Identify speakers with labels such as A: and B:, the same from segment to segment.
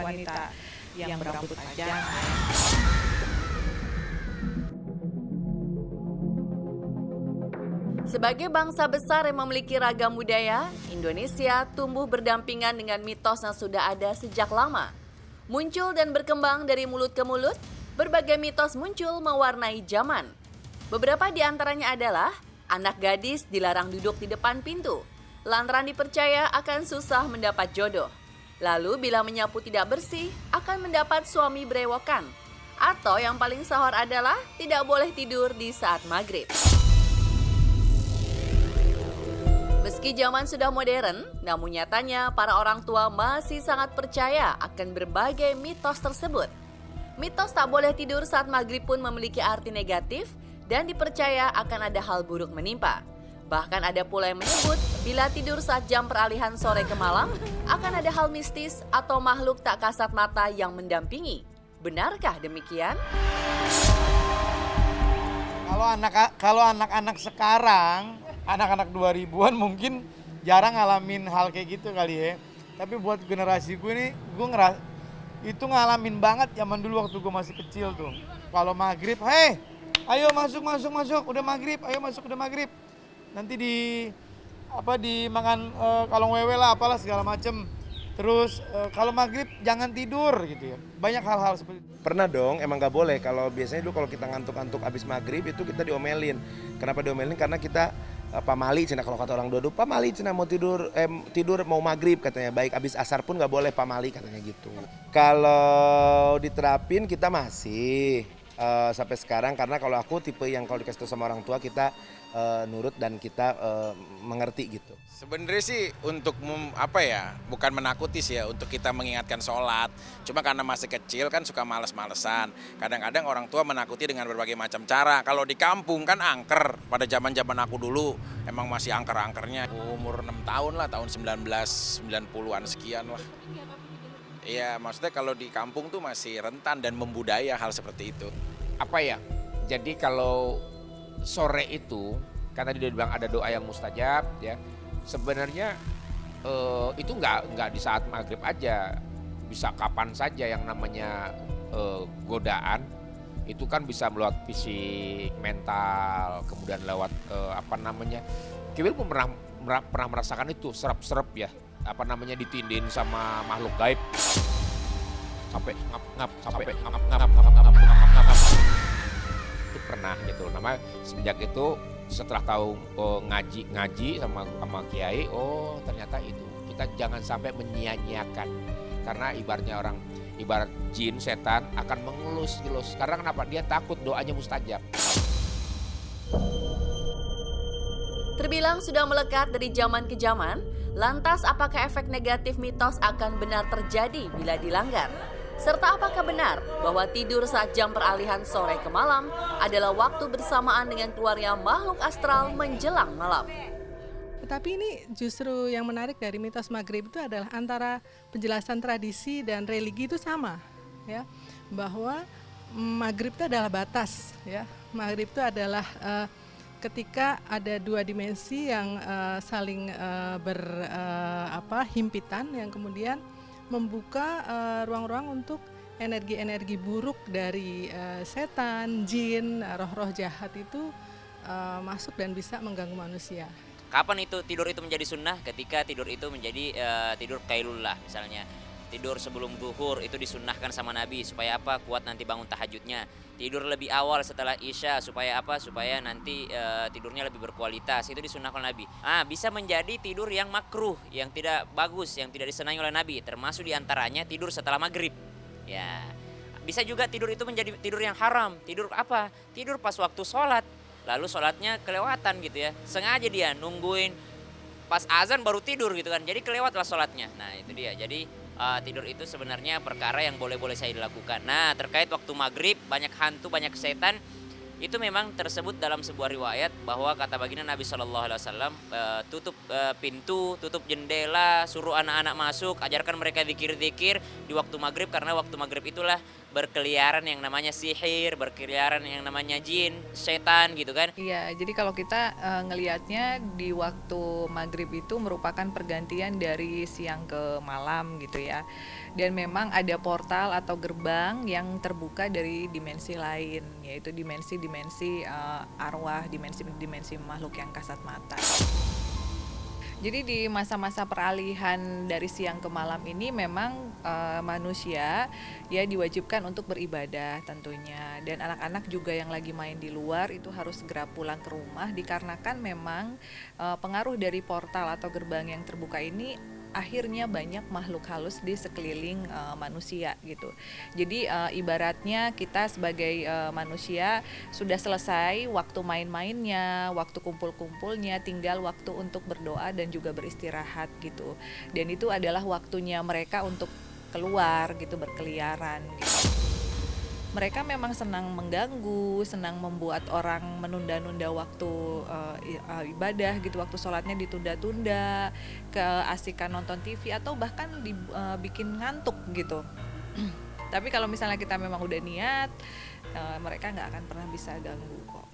A: wanita yang berambut panjang.
B: Sebagai bangsa besar yang memiliki ragam budaya, Indonesia tumbuh berdampingan dengan mitos yang sudah ada sejak lama. Muncul dan berkembang dari mulut ke mulut, berbagai mitos muncul mewarnai zaman. Beberapa di antaranya adalah anak gadis dilarang duduk di depan pintu, lantaran dipercaya akan susah mendapat jodoh. Lalu bila menyapu tidak bersih, akan mendapat suami berewokan. Atau yang paling sahor adalah tidak boleh tidur di saat maghrib. Meski zaman sudah modern, namun nyatanya para orang tua masih sangat percaya akan berbagai mitos tersebut. Mitos tak boleh tidur saat maghrib pun memiliki arti negatif dan dipercaya akan ada hal buruk menimpa. Bahkan ada pula yang menyebut bila tidur saat jam peralihan sore ke malam akan ada hal mistis atau makhluk tak kasat mata yang mendampingi. Benarkah demikian?
C: Kalau anak-anak sekarang, anak-anak 2000-an mungkin jarang ngalamin hal kayak gitu kali ya. Tapi buat generasi gue ini, itu ngalamin banget zaman dulu waktu gue masih kecil tuh. Kalau maghrib, hei, ayo masuk, udah maghrib, ayo masuk udah maghrib. Nanti dimakan kalong wewe lah, apalah segala macem. Terus kalau maghrib jangan tidur gitu ya. Banyak hal-hal seperti itu.
D: Pernah dong, emang gak boleh. Kalau biasanya dulu kalau kita ngantuk-ngantuk abis maghrib itu kita diomelin. Kenapa diomelin? Karena kita pamali cina, kalau kata orang Dodo, pamali cina mau tidur mau maghrib katanya. Baik abis asar pun gak boleh pamali katanya gitu. Kalau diterapin kita masih sampai sekarang, karena kalau aku tipe yang kalau dikasih tahu sama orang tua kita nurut dan kita mengerti gitu.
E: Sebenarnya sih untuk bukan menakuti sih ya, untuk kita mengingatkan sholat. Cuma karena masih kecil kan suka males-malesan. Kadang-kadang orang tua menakuti dengan berbagai macam cara. Kalau di kampung kan angker, pada zaman aku dulu emang masih angker-angkernya. Umur 6 tahun lah, tahun 1990-an sekian lah. Iya, maksudnya kalau di kampung tuh masih rentan dan membudaya hal seperti itu.
F: Jadi kalau sore itu, kan tadi dia bilang ada doa yang mustajab ya. Sebenarnya itu nggak di saat maghrib aja, bisa kapan saja. Yang namanya godaan itu kan bisa lewat fisik, mental, kemudian lewat Kiwil pun pernah merasakan itu, serap-serap ya, ditindin sama makhluk gaib sampai ngap itu pernah gitu. Nama semenjak itu setelah tahu ngaji sama kiai, oh ternyata itu kita jangan sampai menyia-nyiakan, karena ibarat jin setan akan mengelus-elus. Karena kenapa? Dia takut doanya mustajab.
B: Terbilang sudah melekat dari zaman ke zaman, lantas apakah efek negatif mitos akan benar terjadi bila dilanggar? Serta apakah benar bahwa tidur saat jam peralihan sore ke malam adalah waktu bersamaan dengan keluarnya makhluk astral menjelang malam?
G: Tetapi ini justru yang menarik dari mitos maghrib itu adalah antara penjelasan tradisi dan religi itu sama, ya, bahwa maghrib itu adalah batas, ya. Maghrib itu adalah ketika ada dua dimensi yang saling himpitan, yang kemudian membuka ruang-ruang untuk energi-energi buruk dari setan, jin, roh-roh jahat itu masuk dan bisa mengganggu manusia.
H: Kapan itu tidur itu menjadi sunnah? Ketika tidur itu menjadi tidur qailullah misalnya. Tidur sebelum zuhur itu disunnahkan sama Nabi supaya apa? Kuat nanti bangun tahajudnya. Tidur lebih awal setelah Isya supaya apa? Supaya nanti tidurnya lebih berkualitas. Itu disunnahkan Nabi. Bisa menjadi tidur yang makruh, yang tidak bagus, yang tidak disenangi oleh Nabi. Termasuk diantaranya tidur setelah maghrib. Ya, bisa juga tidur itu menjadi tidur yang haram. Tidur apa? Tidur pas waktu sholat. Lalu sholatnya kelewatan gitu ya. Sengaja dia nungguin pas azan baru tidur gitu kan. Jadi kelewatlah sholatnya. Nah itu dia. Jadi tidur itu sebenarnya perkara yang boleh-boleh saya dilakukan. Nah terkait waktu maghrib banyak hantu, banyak setan. Itu memang tersebut dalam sebuah riwayat bahwa kata baginda Nabi SAW, tutup pintu, tutup jendela, suruh anak-anak masuk, ajarkan mereka zikir-zikir di waktu maghrib, karena waktu maghrib itulah berkeliaran yang namanya sihir, berkeliaran yang namanya jin, setan gitu kan.
I: Iya, jadi kalau kita ngelihatnya di waktu maghrib itu merupakan pergantian dari siang ke malam gitu ya. Dan memang ada portal atau gerbang yang terbuka dari dimensi lain, yaitu dimensi-dimensi arwah, dimensi-dimensi makhluk yang kasat mata. Jadi di masa-masa peralihan dari siang ke malam ini memang manusia ya diwajibkan untuk beribadah tentunya, dan anak-anak juga yang lagi main di luar itu harus segera pulang ke rumah dikarenakan memang pengaruh dari portal atau gerbang yang terbuka ini akhirnya banyak makhluk halus di sekeliling manusia gitu. Jadi ibaratnya kita sebagai manusia sudah selesai waktu main-mainnya, waktu kumpul-kumpulnya, tinggal waktu untuk berdoa dan juga beristirahat gitu. Dan itu adalah waktunya mereka untuk keluar gitu, berkeliaran gitu. Mereka memang senang mengganggu, senang membuat orang menunda-nunda waktu ibadah gitu, waktu sholatnya ditunda-tunda, keasikan nonton TV atau bahkan dibikin ngantuk gitu. Tapi kalau misalnya kita memang udah niat, mereka nggak akan pernah bisa ganggu kok.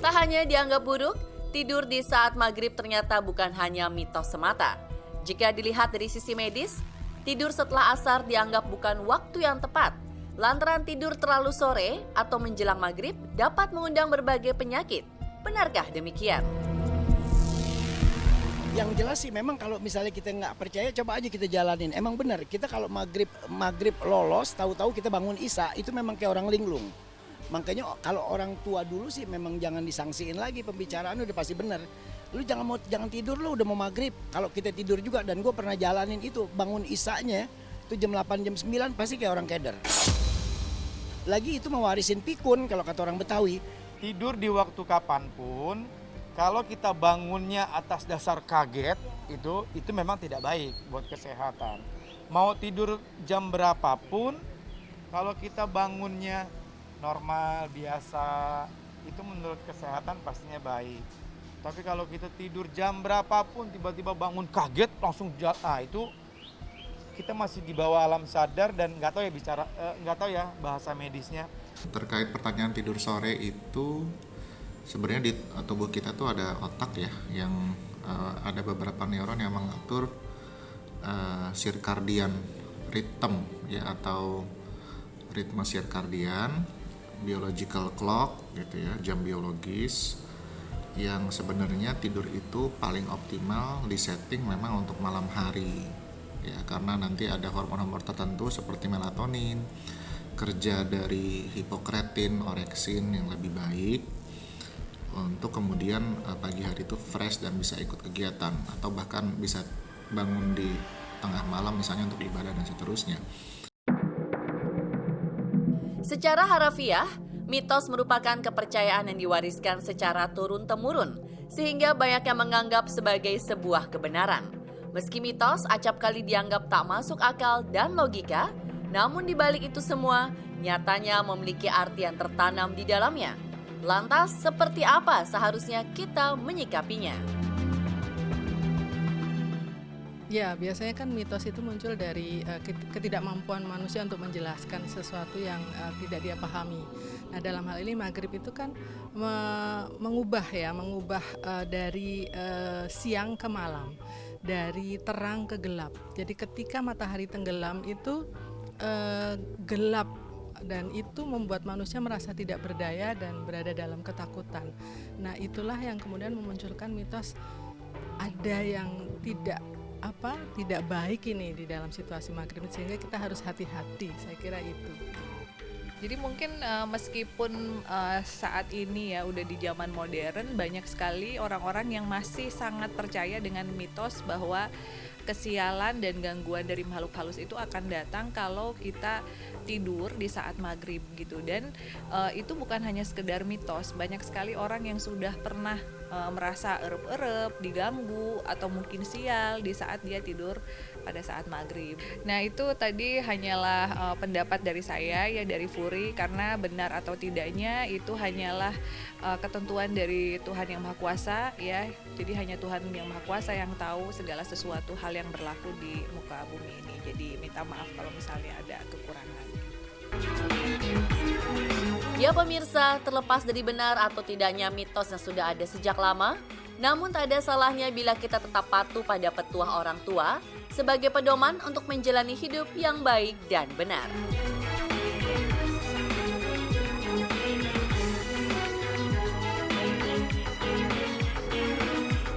B: Tak hanya dianggap buruk, tidur di saat maghrib ternyata bukan hanya mitos semata. Jika dilihat dari sisi medis, tidur setelah asar dianggap bukan waktu yang tepat. Lantaran tidur terlalu sore atau menjelang maghrib dapat mengundang berbagai penyakit. Benarkah demikian?
J: Yang jelas sih memang kalau misalnya kita nggak percaya, coba aja kita jalanin. Emang benar, kita kalau maghrib lolos, tahu-tahu kita bangun isya, itu memang kayak orang linglung. Makanya kalau orang tua dulu sih memang jangan disangsiin lagi, pembicaraan udah pasti benar. Lu jangan tidur, lu udah mau maghrib. Kalau kita tidur juga, dan gue pernah jalanin itu, bangun isanya itu jam 8 jam 9 pasti kayak orang keder. Lagi itu mewarisin pikun kalau kata orang Betawi.
C: Tidur di waktu kapanpun, kalau kita bangunnya atas dasar kaget, itu memang tidak baik buat kesehatan. Mau tidur jam berapapun, kalau kita bangunnya normal, biasa, itu menurut kesehatan pastinya baik. Tapi kalau kita tidur jam berapapun, tiba-tiba bangun kaget, langsung itu kita masih di bawah alam sadar dan nggak tahu ya bahasa medisnya.
K: Terkait pertanyaan tidur sore itu, sebenarnya di tubuh kita tuh ada otak ya, yang ada beberapa neuron yang mengatur circadian rhythm ya, atau ritme circadian, biological clock gitu ya, jam biologis, yang sebenarnya tidur itu paling optimal disetting memang untuk malam hari ya, karena nanti ada hormon-hormon tertentu seperti melatonin, kerja dari hipokretin, oreksin yang lebih baik untuk kemudian pagi hari itu fresh dan bisa ikut kegiatan, atau bahkan bisa bangun di tengah malam misalnya untuk ibadah dan seterusnya.
B: Secara harafiah, mitos merupakan kepercayaan yang diwariskan secara turun-temurun, sehingga banyak yang menganggap sebagai sebuah kebenaran. Meski mitos acap kali dianggap tak masuk akal dan logika, namun di balik itu semua, nyatanya memiliki arti yang tertanam di dalamnya. Lantas, seperti apa seharusnya kita menyikapinya?
G: Ya, biasanya kan mitos itu muncul dari ketidakmampuan manusia untuk menjelaskan sesuatu yang tidak dia pahami. Nah, dalam hal ini maghrib itu kan mengubah dari siang ke malam, dari terang ke gelap. Jadi ketika matahari tenggelam itu gelap, dan itu membuat manusia merasa tidak berdaya dan berada dalam ketakutan. Nah, itulah yang kemudian memunculkan mitos ada yang tidak baik ini di dalam situasi maghrib, sehingga kita harus hati-hati. Saya kira itu.
I: Jadi mungkin meskipun saat ini ya udah di zaman modern, banyak sekali orang-orang yang masih sangat percaya dengan mitos bahwa kesialan dan gangguan dari makhluk halus itu akan datang kalau kita tidur di saat maghrib gitu. Dan itu bukan hanya sekedar mitos, banyak sekali orang yang sudah pernah merasa erep-erep, diganggu, atau mungkin sial di saat dia tidur pada saat maghrib. Nah itu tadi hanyalah pendapat dari saya ya, dari Furi, karena benar atau tidaknya itu hanyalah ketentuan dari Tuhan yang Maha Kuasa ya. Jadi hanya Tuhan yang Maha Kuasa yang tahu segala sesuatu hal yang berlaku di muka bumi ini. Jadi minta maaf kalau misalnya ada kekurangan.
B: Ya pemirsa, terlepas dari benar atau tidaknya mitos yang sudah ada sejak lama, namun tak ada salahnya bila kita tetap patuh pada petuah orang tua sebagai pedoman untuk menjalani hidup yang baik dan benar.